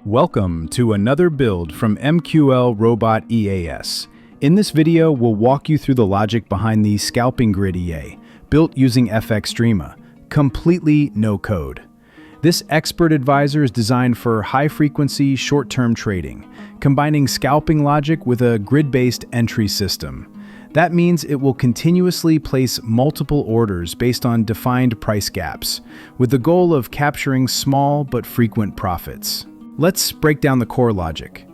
Welcome to another build from MQLrobotEAs. In this video, we'll walk you through the logic behind the Scalping Grid EA, built using FXdreema, completely no code. This expert advisor is designed for high-frequency, short-term trading, combining scalping logic with a grid-based entry system. That means it will continuously place multiple orders based on defined price gaps, with the goal of capturing small but frequent profits. Let's break down the core logic.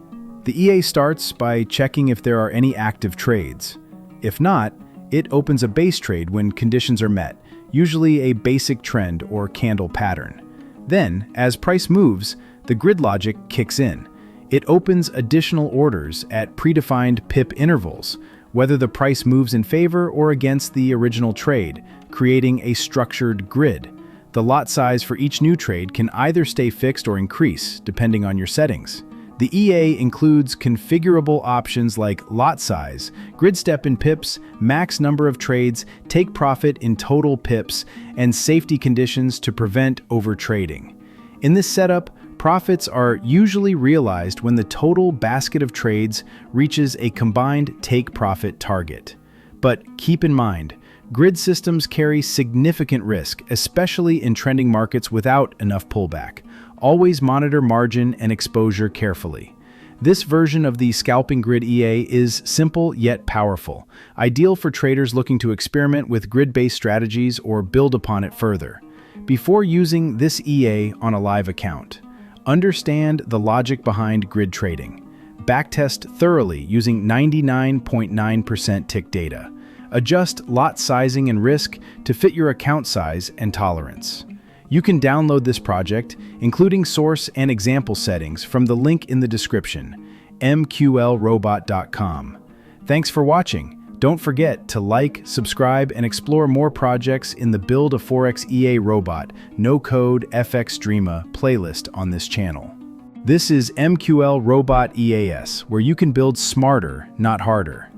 The EA starts by checking if there are any active trades. If not, it opens a base trade when conditions are met, usually a basic trend or candle pattern. Then, as price moves, the grid logic kicks in. It opens additional orders at predefined pip intervals, whether the price moves in favor or against the original trade, creating a structured grid. The lot size for each new trade can either stay fixed or increase, depending on your settings. The EA includes configurable options like lot size, grid step in pips, max number of trades, take profit in total pips, and safety conditions to prevent overtrading. In this setup, profits are usually realized when the total basket of trades reaches a combined take profit target. But keep in mind, grid systems carry significant risk, especially in trending markets without enough pullback. Always monitor margin and exposure carefully. This version of the Scalping Grid EA is simple yet powerful, ideal for traders looking to experiment with grid-based strategies or build upon it further. Before using this EA on a live account, understand the logic behind grid trading. Backtest thoroughly using 99.9% tick data. Adjust lot sizing and risk to fit your account size and tolerance. You can download this project, including source and example settings, from the link in the description, MQLrobot.com. Thanks for watching. Don't forget to like, subscribe, and explore more projects in the Build a Forex EA Robot, No Code FXdreema playlist on this channel. This is MQLrobotEAs, where you can build smarter, not harder.